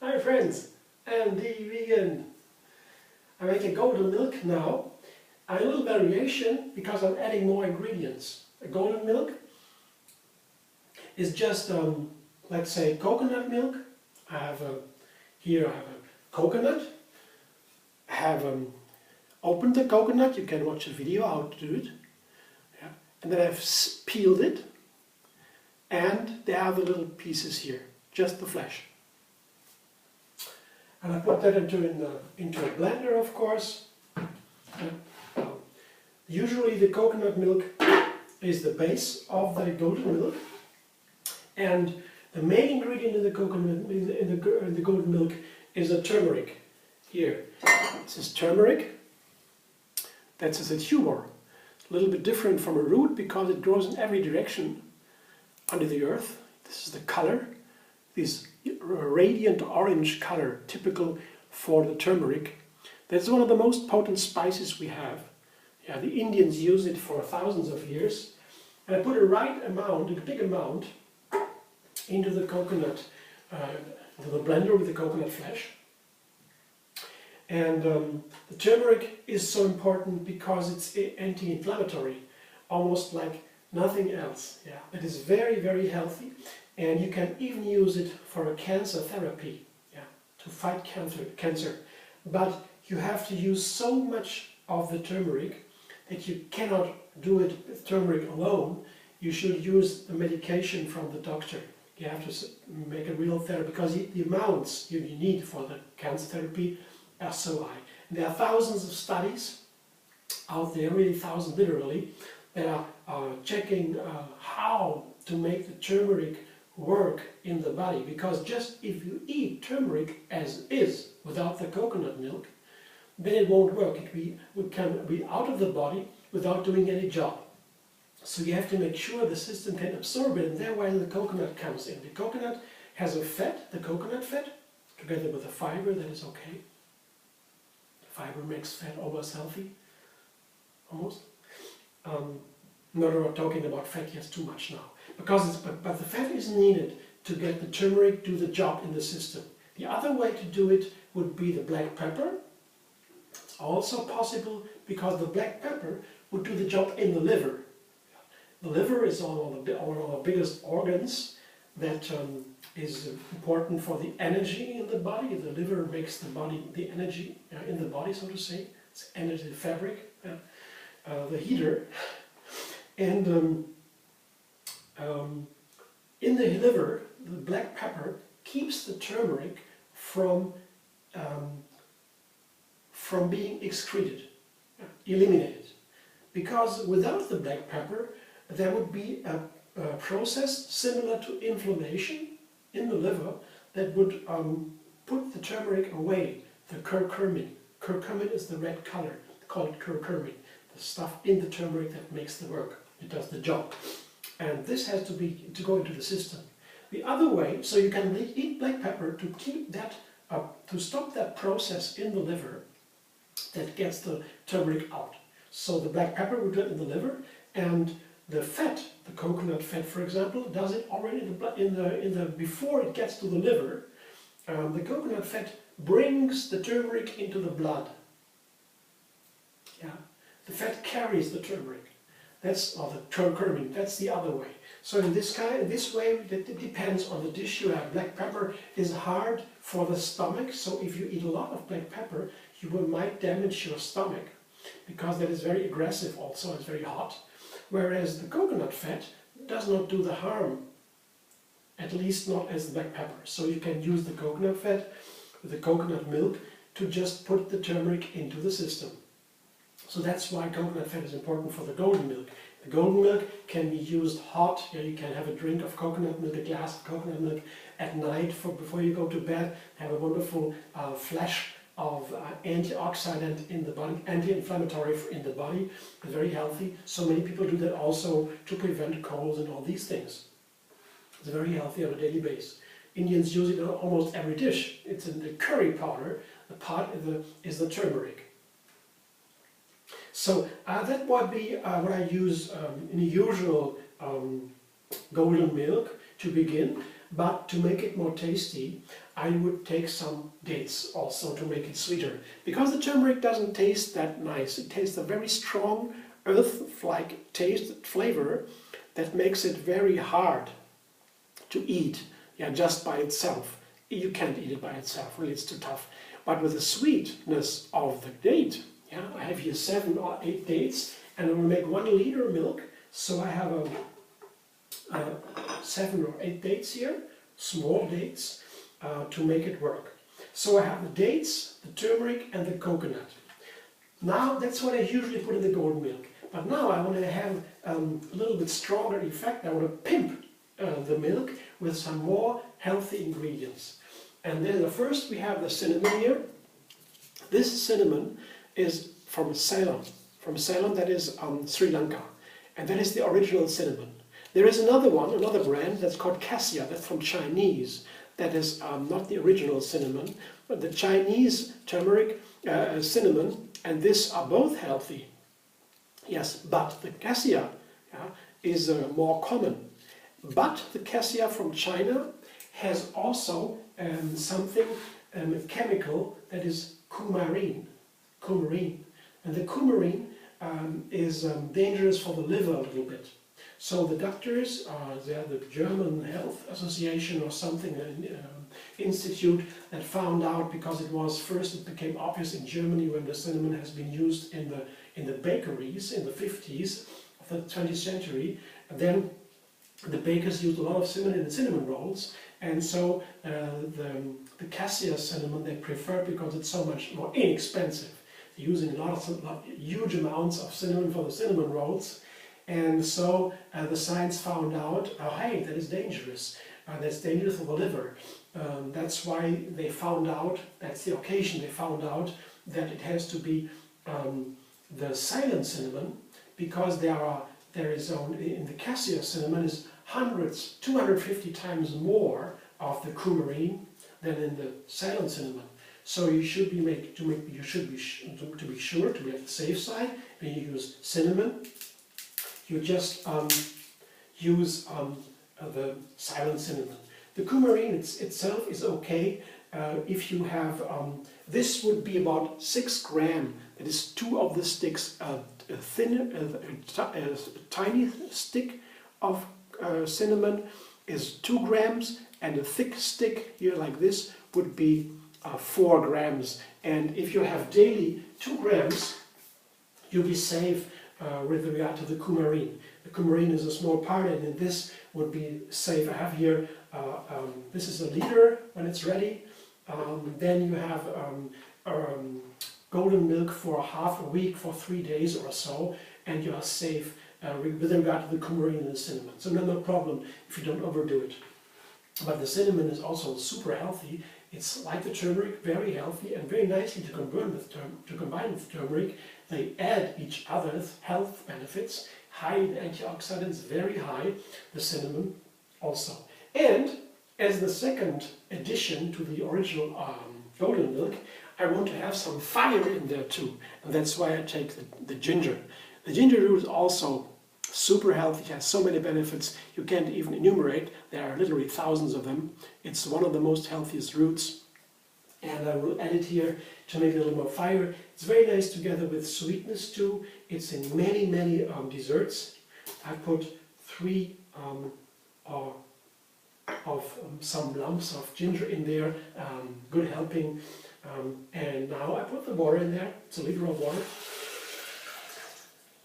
Hi friends, I'm the vegan. I make a golden milk now. A little variation because I'm adding more ingredients. A golden milk is just, let's say, coconut milk. Here I have a coconut. I have opened the coconut. You can watch a video how to do it. Yeah. And then I've peeled it. And there are the little pieces here, just the flesh. And I put that into a blender, of course. Usually the coconut milk is the base of the golden milk, and the main ingredient in the coconut in the golden milk is the turmeric. Here, this is turmeric. That's a tuber, a little bit different from a root because it grows in every direction under the earth. This is the color. This radiant orange color, typical for the turmeric. That's one of the most potent spices we have. Yeah, the Indians use it for thousands of years. And I put a right amount, a big amount, into the coconut, into the blender with the coconut flesh. And the turmeric is so important because it's anti-inflammatory, almost like nothing else. Yeah, it is very, very healthy. And you can even use it for a cancer therapy, yeah, to fight cancer. But you have to use so much of the turmeric that you cannot do it with turmeric alone. You should use the medication from the doctor. You have to make a real therapy because the amounts you need for the cancer therapy are so high. And there are thousands of studies out there, really thousands literally, that are checking how to make the turmeric work in the body, because just if you eat turmeric as is without the coconut milk, then it won't work. It can be out of the body without doing any job. So you have to make sure the system can absorb it, and there where the coconut comes in. The coconut has a fat, the coconut fat, together with the fiber that is okay. Fiber makes fat almost healthy, almost. Not talking about fat, yes, too much now. But the fat is needed to get the turmeric do the job in the system. The other way to do it would be the black pepper. It's also possible because the black pepper would do the job in the liver. The liver is one of the biggest organs that is important for the energy in the body. The liver makes the energy in the body, so to say. It's energy, the fabric, the heater. And in the liver, the black pepper keeps the turmeric from being excreted, eliminated. Because without the black pepper, there would be a process similar to inflammation in the liver that would put the turmeric away, the curcumin. Curcumin is the red color, called curcumin, the stuff in the turmeric that makes the work. It does the job. And this has to go into the system. The other way, so you can eat black pepper to keep that to stop that process in the liver that gets the turmeric out. So the black pepper will do it in the liver, and the fat, the coconut fat, for example, does it already before it gets to the liver. The coconut fat brings the turmeric into the blood. Yeah, the fat carries the turmeric. That's the curcumin. That's the other way. So in this way, it depends on the dish you have. Black pepper is hard for the stomach, so if you eat a lot of black pepper, you might damage your stomach, because that is very aggressive also, it's very hot. Whereas the coconut fat does not do the harm, at least not as the black pepper. So you can use the coconut fat with the coconut milk to just put the turmeric into the system. So that's why coconut fat is important for the golden milk. The golden milk can be used hot. You can have a drink of coconut milk, a glass of coconut milk at night before you go to bed. Have a wonderful flash of antioxidant in the body, anti-inflammatory in the body. It's very healthy. So many people do that also to prevent colds and all these things. It's very healthy on a daily basis. Indians use it in almost every dish. It's in the curry powder. The part is the turmeric. So that would be what I use in the usual golden milk to begin, but to make it more tasty, I would take some dates also to make it sweeter. Because the turmeric doesn't taste that nice, it tastes a very strong earth-like taste, flavor, that makes it very hard to eat, yeah, just by itself. You can't eat it by itself, really it's too tough. But with the sweetness of the date, yeah, I have here 7 or 8 dates, and I will make 1 liter milk, so I have 7 or 8 dates here, small dates, to make it work. So I have the dates, the turmeric and the coconut. Now that's what I usually put in the golden milk. But now I want to have a little bit stronger effect. I want to pimp the milk with some more healthy ingredients. And then first we have the cinnamon here. This cinnamon is from Ceylon. From Ceylon, that is Sri Lanka. And that is the original cinnamon. There is another one, another brand that's called cassia, that's from Chinese. That is not the original cinnamon, but the Chinese turmeric, cinnamon, and this are both healthy. Yes, but the cassia is more common. But the cassia from China has also something, a chemical that is coumarin. And the coumarin is dangerous for the liver a little bit. So the doctors, the German Health Association or something, institute that found out, because it became obvious in Germany when the cinnamon has been used in the bakeries in the 50s of the 20th century. And then the bakers used a lot of cinnamon in cinnamon rolls, and so the cassia cinnamon they prefer because it's so much more inexpensive. They're using huge amounts of cinnamon for the cinnamon rolls. And so the science found out, oh hey, that is dangerous. That's dangerous for the liver. That's why they found out, that's the occasion they found out that it has to be the silent cinnamon, because there is in the cassia cinnamon is 250 times more of the coumarin than in the silent cinnamon. So you should be to be sure to be at the safe side. When you use cinnamon, you just use the silent cinnamon. The coumarin itself is okay if you have, this would be about 6 grams. That is 2 of the sticks, a tiny stick of cinnamon is 2 grams, and a thick stick here like this would be 4 grams. And if you have daily 2 grams, you'll be safe with regard to the coumarin. The coumarin is a small part, and in this would be safe. I have here, this is a liter when it's ready. Then you have golden milk for half a week, for 3 days or so, and you are safe with regard to the coumarin and the cinnamon. So no problem if you don't overdo it. But the cinnamon is also super healthy. It's like the turmeric, very healthy and very nicely to combine with turmeric. They add each other's health benefits, high in antioxidants, very high, the cinnamon also. And as the second addition to the original golden milk, I want to have some fire in there too. And that's why I take the ginger. The ginger root is also super healthy, it has so many benefits you can't even enumerate. There are literally thousands of them. It's one of the most healthiest roots. And I will add it here to make it a little more fire. It's very nice together with sweetness too. It's in many, many desserts. I put 3 some lumps of ginger in there, good helping. And now I put the water in there. It's a liter of water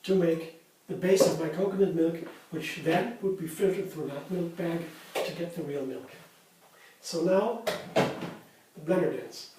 to make the base of my coconut milk, which then would be filtered through a nutmilk bag to get the real milk. So now, the blender dance.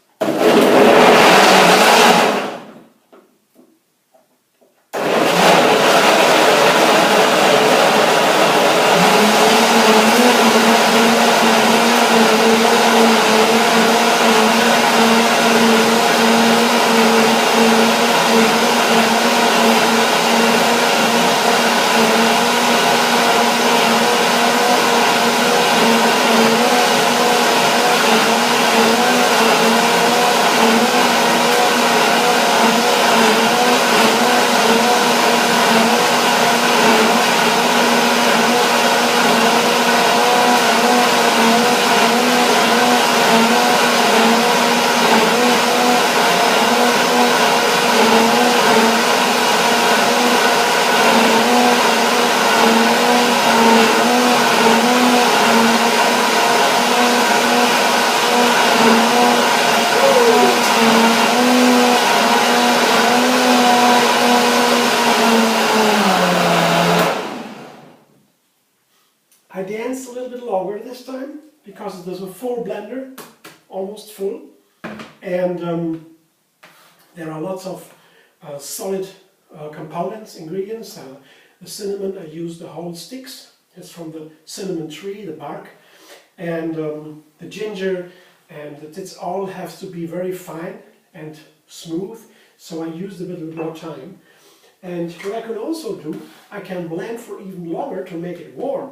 because there's a full blender, almost full, and there are lots of solid components, ingredients. The cinnamon, I use the whole sticks. It's from the cinnamon tree, the bark, and the ginger, and it all has to be very fine and smooth, so I used a bit more time. And what I can also do, I can blend for even longer to make it warm.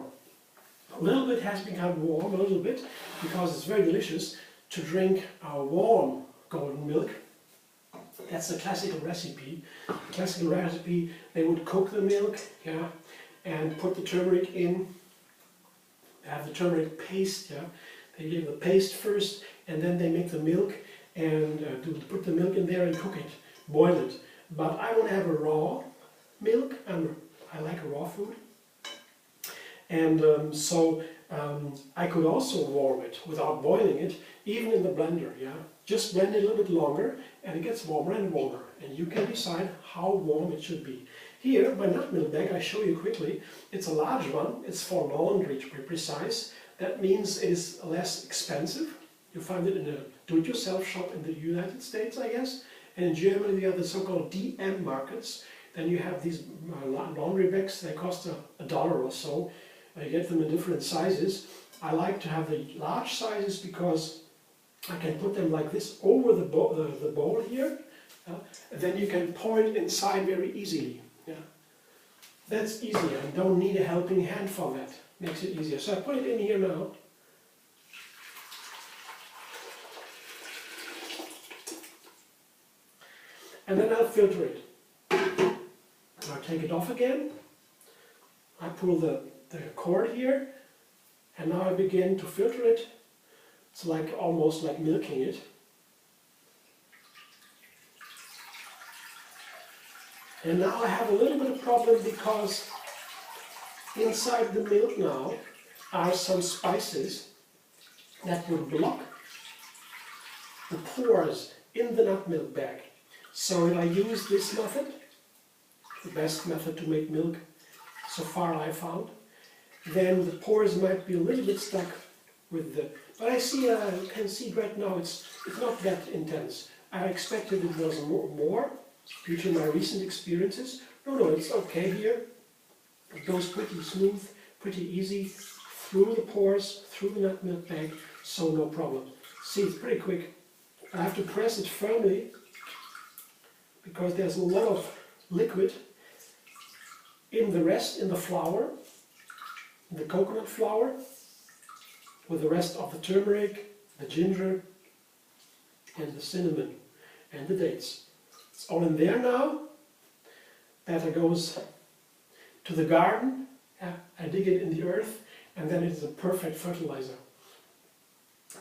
A little bit has become warm, a little bit, because it's very delicious to drink warm golden milk. That's the classical recipe. The classical recipe, they would cook the milk, yeah, and put the turmeric in. They have the turmeric paste, yeah. They give the paste first, and then they make the milk and put the milk in there and cook it, boil it. But I want to have a raw milk, and I like raw food. And I could also warm it without boiling it, even in the blender, yeah. Just blend it a little bit longer, and it gets warmer and warmer. And you can decide how warm it should be. Here, my nut milk bag, I show you quickly. It's a large one. It's for laundry, to be precise. That means it is less expensive. You find it in a do-it-yourself shop in the United States, I guess. And in Germany, we have the so-called DM markets. Then you have these laundry bags. They cost $1 or so. You get them in different sizes. I like to have the large sizes because I can put them like this over the bowl here. And then you can pour it inside very easily. Yeah. That's easier. I don't need a helping hand for that. Makes it easier. So I put it in here now. And then I'll filter it. I'll take it off again. I pull the cord here, and now I begin to filter it. It's like almost like milking it. And now I have a little bit of problem because inside the milk now are some spices that would block the pores in the nut milk bag. So if I use this method, the best method to make milk so far I found, then the pores might be a little bit stuck with the... But I can see right now it's not that intense. I expected it was more due to my recent experiences. No, it's okay here. It goes pretty smooth, pretty easy through the pores, through the nut milk bag, so no problem. See, it's pretty quick. I have to press it firmly because there's a lot of liquid in the flour, in the coconut flour, with the rest of the turmeric, the ginger, and the cinnamon, and the dates. It's all in there now. That goes to the garden. I dig it in the earth, and then it's a perfect fertilizer.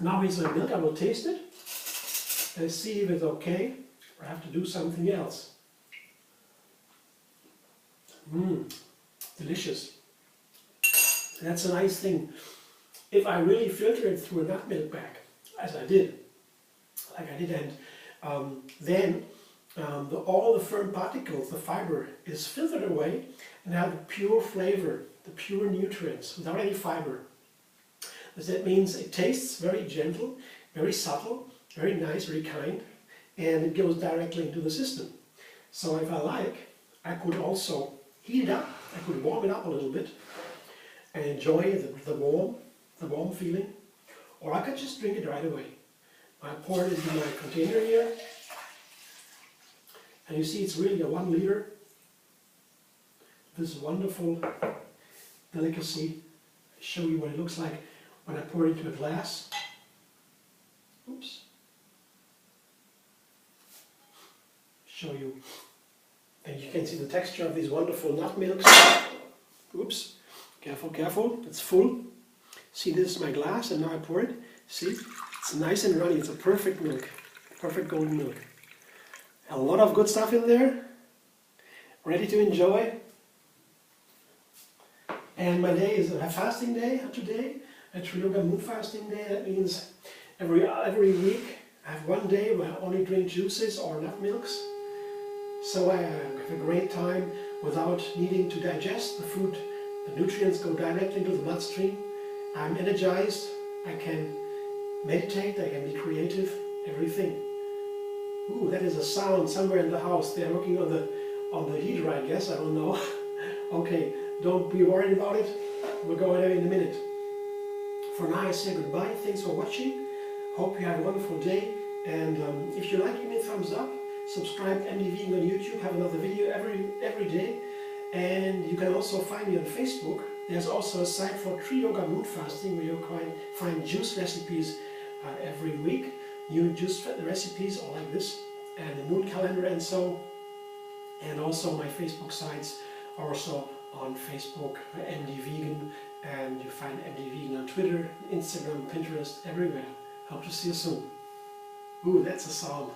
Now it's my milk. I will taste it and see if it's okay, or I have to do something else. Delicious. That's a nice thing. If I really filter it through a nut milk bag, as I did, and then all the firm particles, the fiber, is filtered away, and I have the pure flavor, the pure nutrients, without any fiber. That means it tastes very gentle, very subtle, very nice, very kind, and it goes directly into the system. So if I like, I could also heat it up, I could warm it up a little bit, and enjoy the warm feeling, or I could just drink it right away. I pour it into my container here, and you see it's really a 1 liter. This wonderful delicacy. I'll show you what it looks like when I pour it into a glass. Oops. Show you, and you can see the texture of these wonderful nut milks. Oops. Careful, careful, it's full. See, this is my glass, and now I pour it. See, it's nice and runny. It's a perfect milk, perfect golden milk. A lot of good stuff in there, ready to enjoy. And my day is a fasting day today, a Triyoga moon fasting day. That means every week I have one day where I only drink juices or nut milks. So I have a great time without needing to digest the food. The nutrients go directly into the bloodstream. I'm energized, I can meditate, I can be creative, everything. Ooh, that is a sound somewhere in the house. They're working on the heater, I guess, I don't know. Okay, don't be worried about it. We'll go there in a minute. For now, I say goodbye. Thanks for watching. Hope you have a wonderful day. And if you like, give me a thumbs up. Subscribe MD Vegan on YouTube. Have another video every day. And you can also find me on Facebook. There's also a site for Tree Yoga Moon Fasting where you can find juice recipes every week. New juice recipes all like this. And the moon calendar and so. And also my Facebook sites are also on Facebook, MD Vegan. And you find MD Vegan on Twitter, Instagram, Pinterest, everywhere. Hope to see you soon. Ooh, that's a song.